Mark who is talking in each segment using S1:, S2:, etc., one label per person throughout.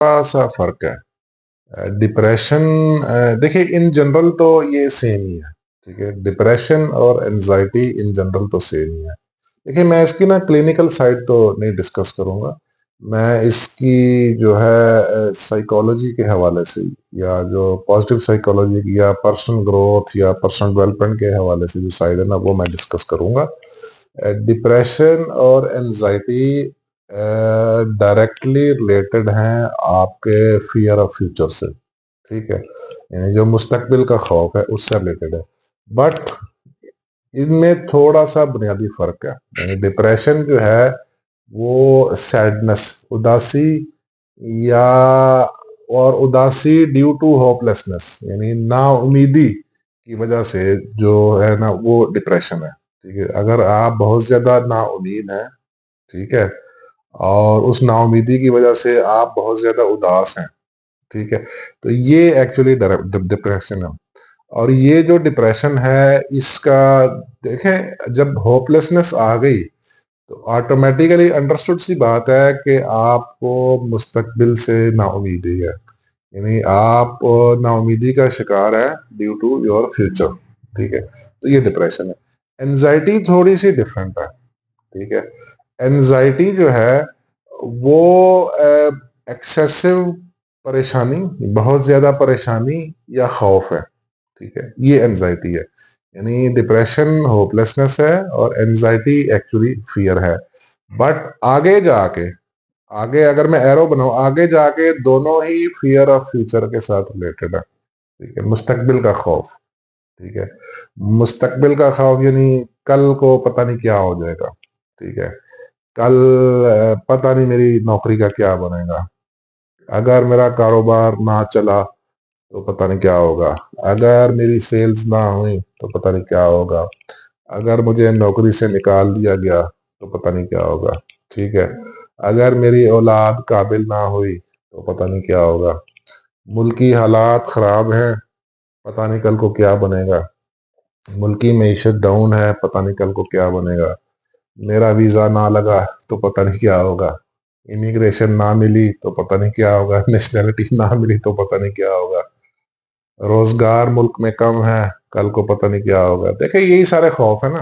S1: थोड़ा सा फर्क है। डिप्रेशन, देखिए इन जनरल तो ये सेम ही है। ठीक है, डिप्रेशन और एनजाइटी इन जनरल तो सेम ही है। देखिए मैं इसकी ना क्लिनिकल साइड तो नहीं डिस्कस करूंगा। मैं इसकी जो है साइकोलॉजी के हवाले से, या जो पॉजिटिव साइकोलॉजी या पर्सनल ग्रोथ या पर्सनल डेवलपमेंट के हवाले से जो साइड है ना, वो मैं डिस्कस करूंगा। डिप्रेशन और एनजाइटी डायरेक्टली रिलेटेड हैं आपके फियर ऑफ फ्यूचर से। ठीक है, यानी जो मुस्तकबिल का खौफ है उससे रिलेटेड है। बट इनमें थोड़ा सा बुनियादी फर्क है। यानी डिप्रेशन जो है वो सैडनेस, उदासी, या और उदासी ड्यू टू होपलेसनेस, यानी ना उम्मीदी की वजह से जो है ना, वो डिप्रेशन है। ठीक है, अगर आप बहुत ज्यादा ना उम्मीद हैं, ठीक है, और उस नाउमीदी की वजह से आप बहुत ज्यादा उदास हैं, ठीक है, तो ये एक्चुअली डिप्रेशन है। और ये जो डिप्रेशन है इसका, देखें, जब होपलेसनेस आ गई तो ऑटोमेटिकली अंडरस्टूड सी बात है कि आपको मुस्तकबिल से नाउमीदी है। यानी आप नाउमीदी का शिकार है ड्यू टू योर फ्यूचर। ठीक है, तो ये डिप्रेशन है। एनजाइटी थोड़ी सी डिफरेंट है। ठीक है, एनजाइटी जो है वो एक्सेसिव परेशानी, बहुत ज्यादा परेशानी या खौफ है। ठीक है, ये एनजाइटी है। यानी डिप्रेशन होपलेसनेस है और एनजाइटी एक्चुअली फियर है। बट आगे जाके, आगे अगर मैं एरो बनाऊं, आगे जाके दोनों ही फियर ऑफ फ्यूचर के साथ रिलेटेड है। ठीक है, मुस्तकबिल का खौफ। ठीक है, मुस्तकबिल का खौफ यानी कल को पता नहीं क्या हो जाएगा। ठीक है, कल पता नहीं मेरी नौकरी का क्या बनेगा, अगर मेरा कारोबार ना चला तो पता नहीं क्या होगा, अगर मेरी सेल्स ना हुई तो पता नहीं क्या होगा, अगर मुझे नौकरी से निकाल दिया गया तो पता नहीं क्या होगा। ठीक है, अगर मेरी औलाद काबिल ना हुई तो पता नहीं क्या होगा, मुल्की हालात खराब हैं, पता नहीं कल को क्या बनेगा, मुल्की मईशत डाउन है, पता नहीं कल को क्या बनेगा, मेरा वीजा ना लगा तो पता नहीं क्या होगा, इमिग्रेशन ना मिली तो पता नहीं क्या होगा, नेशनैलिटी ना मिली तो पता नहीं क्या होगा, रोजगार मुल्क में कम है, कल को पता नहीं क्या होगा। देखिए यही सारे खौफ है ना।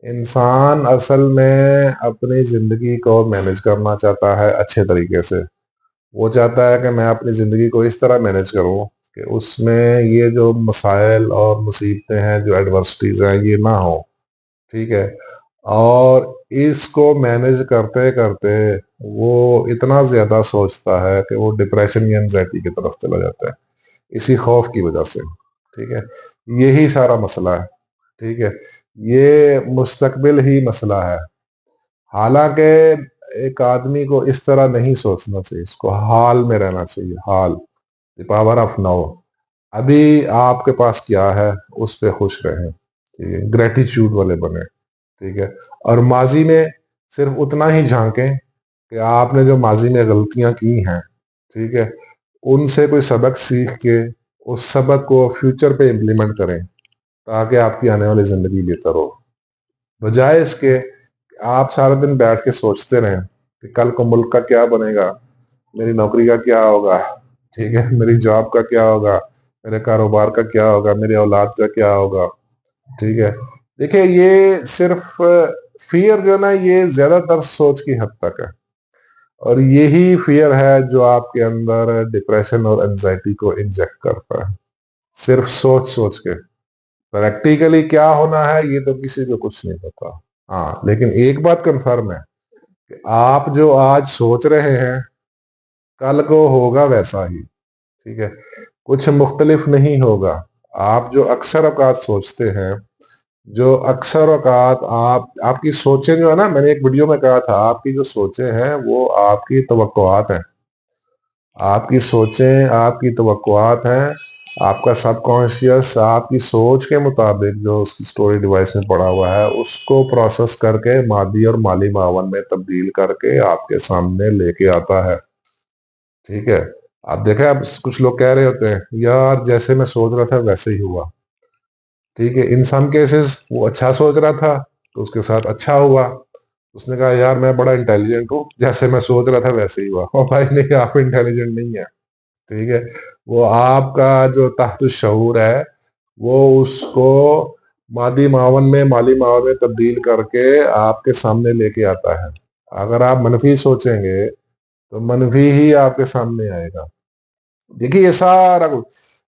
S1: इंसान असल में अपनी जिंदगी को मैनेज करना चाहता है अच्छे तरीके से। वो चाहता है कि मैं अपनी जिंदगी को इस तरह मैनेज करूं कि उसमें ये जो मसाइल और मुसीबतें हैं, जो एडवर्सिटीज हैं, ये ना हो। ठीक है, और इसको मैनेज करते करते वो इतना ज्यादा सोचता है कि वो डिप्रेशन या एंजाइटी की तरफ चला जाता है, इसी खौफ की वजह से। ठीक है, यही सारा मसला है। ठीक है, ये मुस्तकबिल ही मसला है। हालांकि एक आदमी को इस तरह नहीं सोचना चाहिए, इसको हाल में रहना चाहिए। हाल, द पावर ऑफ नाउ। अभी आपके पास क्या है उस पे खुश रहें। ठीक है, ग्रेटिट्यूड वाले बने। ठीक है, और माजी में सिर्फ उतना ही झांकें कि आपने जो माजी में गलतियां की हैं, ठीक है, उनसे कोई सबक सीख के उस सबक को फ्यूचर पे इम्प्लीमेंट करें, ताकि आपकी आने वाली जिंदगी बेहतर हो। बजाय इसके कि आप सारा दिन बैठ के सोचते रहें कि कल को मुल्क का क्या बनेगा, मेरी नौकरी का क्या होगा, ठीक है, मेरी जॉब का क्या होगा, मेरे कारोबार का क्या होगा, मेरी औलाद का क्या होगा। ठीक है, देखिए ये सिर्फ फियर जो है ना, ये ज्यादातर सोच की हद तक है। और यही फियर है जो आपके अंदर डिप्रेशन और एंजाइटी को इंजेक्ट करता है, सिर्फ सोच सोच के। प्रैक्टिकली क्या होना है ये तो किसी को कुछ नहीं पता। हाँ, लेकिन एक बात कंफर्म है कि आप जो आज सोच रहे हैं कल को होगा वैसा ही। ठीक है, कुछ मुख्तलिफ नहीं होगा। आप जो अक्सर औकात सोचते हैं, जो अक्सर औकात आपकी सोचें जो है ना, मैंने एक वीडियो में कहा था, आपकी जो सोचें हैं वो आपकी तवक्कुआत हैं। आपकी सोचें आपकी तवक्कुआत हैं। आपका सबकॉन्शियस आपकी सोच के मुताबिक जो उसकी स्टोरी डिवाइस में पड़ा हुआ है उसको प्रोसेस करके मादी और माली मावन में तब्दील करके आपके सामने लेके आता है। ठीक है, आप देखें, आप कुछ लोग कह रहे होते हैं यार जैसे मैं सोच रहा था वैसे ही हुआ। ठीक है, इन सम केसेस वो अच्छा सोच रहा था तो उसके साथ अच्छा हुआ, उसने कहा यार मैं बड़ा इंटेलिजेंट हूँ, जैसे मैं सोच रहा था वैसे ही हुआ। और भाई नहीं, आप इंटेलिजेंट नहीं है। ठीक है, वो आपका जो तहत शऊर है वो उसको माली मावन में तब्दील करके आपके सामने लेके आता है। अगर आप मनफी सोचेंगे तो मनफी ही आपके सामने आएगा। देखिए ये सारा कुछ,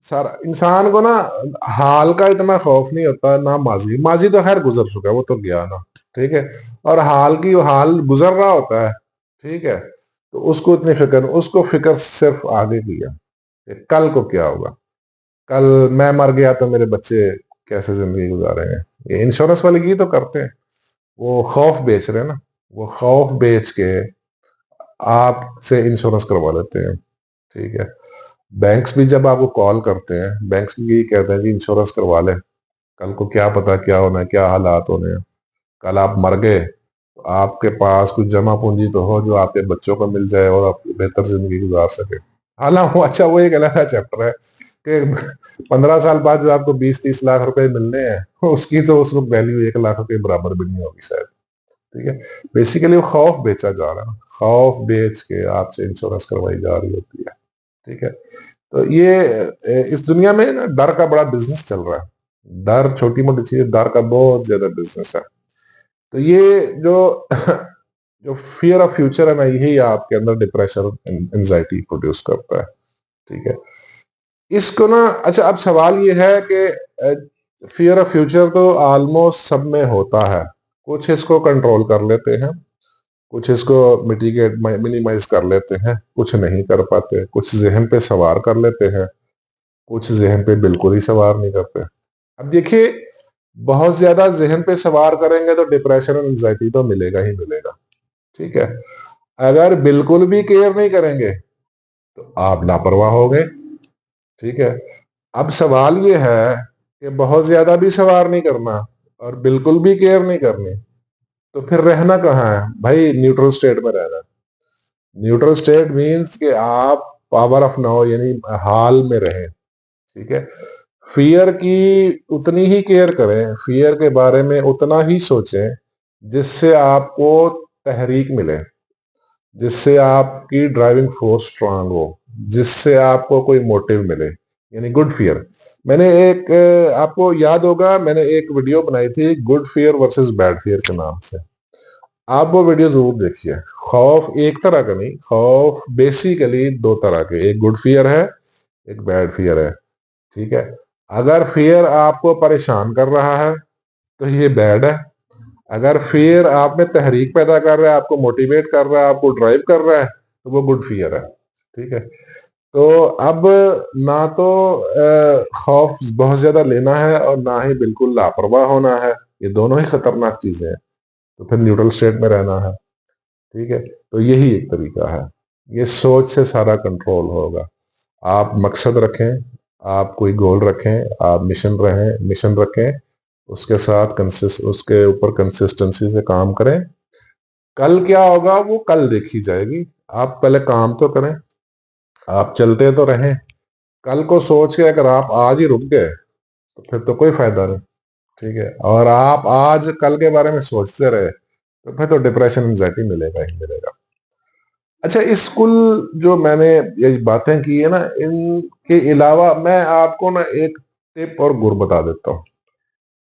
S1: सारा इंसान को ना हाल का इतना खौफ नहीं होता ना माजी, माजी तो खैर गुजर चुका है, वो तो गया ना। ठीक है, और हाल गुजर रहा होता है। ठीक है, तो उसको इतनी फिक्र नहीं, उसको फिक्र सिर्फ आगे की है कि कल को क्या होगा। कल मैं मर गया तो मेरे बच्चे कैसे जिंदगी गुजारेंगे। ये इंश्योरेंस वाले की तो करते हैं, वो खौफ बेच रहे हैं ना, वो खौफ बेच के आपसे इंश्योरेंस करवा लेते हैं। ठीक है, बैंक्स भी जब आपको कॉल करते हैं, बैंक्स भी यही कहते हैं कि इंश्योरेंस करवा लें, कल को क्या पता क्या होना है, क्या हालात होने हैं। कल आप मर गए तो आपके पास कुछ जमा पूंजी तो हो जो आपके बच्चों को मिल जाए और आप बेहतर जिंदगी गुजार सके। हालांकि अच्छा वो एक अलग चैप्टर है कि 15 साल बाद जो आपको 20-30 लाख रुपए मिलने हैं उसकी तो उस वक्त वैल्यू 1 लाख के बराबर भी नहीं होगी शायद। ठीक है, बेसिकली वो खौफ बेचा जा रहा है ना, खौफ बेच के आपसे इंश्योरेंस करवाई जा रही होती है। ठीक है, तो ये इस दुनिया में ना डर का बड़ा बिजनेस चल रहा है। डर छोटी मोटी चीज, डर का बहुत ज्यादा बिजनेस है। तो ये जो जो फियर ऑफ फ्यूचर है ना, यही आपके अंदर डिप्रेशन एंजाइटी प्रोड्यूस करता है। ठीक है, इसको ना, अच्छा अब सवाल ये है कि फियर ऑफ फ्यूचर तो ऑलमोस्ट सब में होता है। कुछ इसको कंट्रोल कर लेते हैं, कुछ इसको मिटिगेट मिनिमाइज कर लेते हैं, कुछ नहीं कर पाते, कुछ जहन पे सवार कर लेते हैं, कुछ जहन पे बिल्कुल ही सवार नहीं करते। अब देखिए, बहुत ज्यादा जहन पे सवार करेंगे तो डिप्रेशन और एंजाइटी तो मिलेगा ही मिलेगा। ठीक है, अगर बिल्कुल भी केयर नहीं करेंगे तो आप लापरवाह हो गए। ठीक है, अब सवाल ये है कि बहुत ज्यादा भी सवार नहीं करना और बिल्कुल भी केयर नहीं करनी, तो फिर रहना कहाँ है भाई? न्यूट्रल स्टेट में रहना। न्यूट्रल स्टेट मीन्स कि आप पावर ऑफ नाउ यानी हाल में रहें। ठीक है, फियर की उतनी ही केयर करें, फियर के बारे में उतना ही सोचें जिससे आपको तहरीक मिले, जिससे आपकी ड्राइविंग फोर्स स्ट्रांग हो, जिससे आपको कोई मोटिव मिले, यानी गुड फियर। मैंने एक आपको याद होगा, मैंने एक वीडियो बनाई थी good fear versus bad fear के नाम से। आप वो वीडियो जरूर देखिए। खौफ एक तरह का नहीं, खौफ बेसिकली दो तरह के, एक गुड फियर है, एक बैड फियर है। ठीक है, अगर फियर आपको परेशान कर रहा है तो ये बैड है। अगर फियर आप में तहरीक पैदा कर रहा है, आपको मोटिवेट कर रहा है, आपको ड्राइव कर रहा है, तो वो गुड फियर है। ठीक है, तो अब ना तो खौफ बहुत ज्यादा लेना है और ना ही बिल्कुल लापरवाह होना है, ये दोनों ही खतरनाक चीजें हैं। तो फिर न्यूट्रल स्टेट में रहना है। ठीक है, तो यही एक तरीका है। ये सोच से सारा कंट्रोल होगा। आप मकसद रखें, आप कोई गोल रखें, आप मिशन रखें, उसके साथ उसके ऊपर कंसिस्टेंसी से काम करें। कल क्या होगा वो कल देखी जाएगी, आप पहले काम तो करें। आप चलते तो रहें, कल को सोच के अगर आप आज ही रुक गए तो फिर तो कोई फायदा नहीं। ठीक है, और आप आज कल के बारे में सोचते रहे तो फिर तो डिप्रेशन एंजाइटी मिलेगा ही मिलेगा। अच्छा, इस कुल जो मैंने ये बातें की है ना, इनके अलावा मैं आपको ना एक टिप और गुर बता देता हूँ।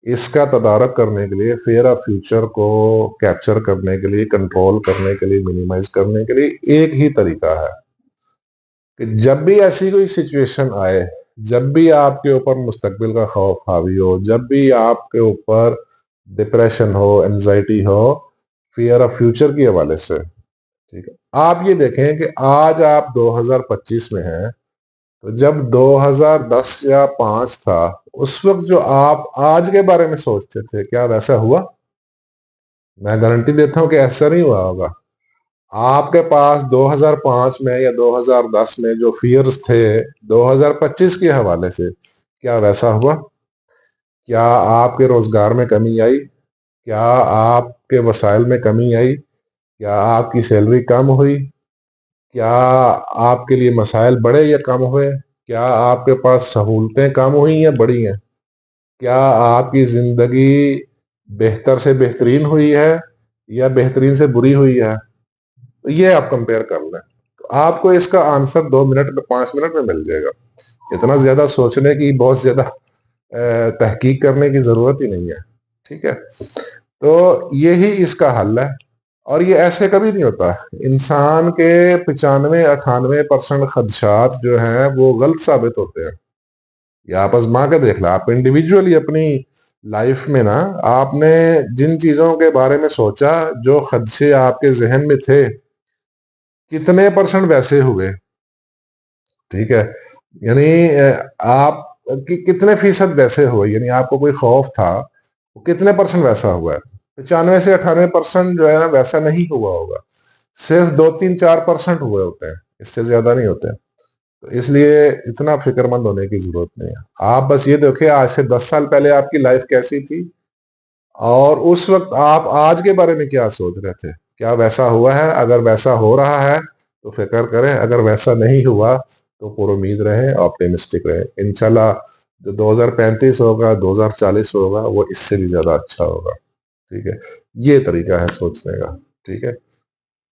S1: इसका तदारक करने के लिए, फेयर ऑफ फ्यूचर को कैप्चर करने के लिए, कंट्रोल करने के लिए, मिनिमाइज करने के लिए एक ही तरीका है कि जब भी ऐसी कोई सिचुएशन आए, जब भी आपके ऊपर मुस्तकबिल का खौफ हावी हो, जब भी आपके ऊपर डिप्रेशन हो, एंजाइटी हो, फियर ऑफ फ्यूचर के हवाले से, ठीक है, आप ये देखें कि आज आप 2025 में हैं, तो जब 2010 या 5 था, उस वक्त जो आप आज के बारे में सोचते थे, क्या वैसा हुआ? मैं गारंटी देता हूं कि ऐसा नहीं हुआ होगा। आपके पास 2005 में या 2010 में जो फियर्स थे 2025 के हवाले से, क्या वैसा हुआ? क्या आपके रोजगार में कमी आई? क्या आपके वसाइल में कमी आई? क्या आपकी सैलरी कम हुई? क्या आपके लिए मसाइल बढ़े या कम हुए? क्या आपके पास सहूलतें कम हुई या बढ़ी हैं? क्या आपकी जिंदगी बेहतर से बेहतरीन हुई है या बेहतरीन से बुरी हुई है, तो ये आप कंपेयर कर लें, तो आपको इसका आंसर 2 मिनट में 5 मिनट में मिल जाएगा। इतना ज्यादा सोचने की, बहुत ज्यादा तहकीक करने की जरूरत ही नहीं है। ठीक है, तो यही इसका हल है। और ये ऐसे कभी नहीं होता। इंसान के 95-98% खदशात जो हैं वो गलत साबित होते हैं। ये आप आजमा के देख लो, आप इंडिविजुअली अपनी लाइफ में ना, आपने जिन चीजों के बारे में सोचा, जो खदशे आपके जहन में थे, कितने परसेंट वैसे हुए। ठीक है, यानी आप कितने फीसद वैसे हुए, यानी आपको कोई खौफ था, वो कितने परसेंट वैसा हुआ है। 95 से 98% जो है ना वैसा नहीं हुआ होगा। सिर्फ 2-3-4% हुए होते हैं, इससे ज्यादा नहीं होते हैं। तो इसलिए इतना फिक्रमंद होने की जरूरत नहीं है। आप बस ये देखिए, आज से 10 साल पहले आपकी लाइफ कैसी थी, और उस वक्त आप आज के बारे में क्या सोच रहे थे। क्या वैसा हुआ है? अगर वैसा हो रहा है तो फिक्र करें, अगर वैसा नहीं हुआ तो पुरुमीद रहें, ऑप्टिमिस्टिक रहें। इंशाल्लाह जो 2035 होगा, 2040 होगा, वो इससे भी ज्यादा अच्छा होगा। ठीक है, ये तरीका है सोचने का। ठीक है।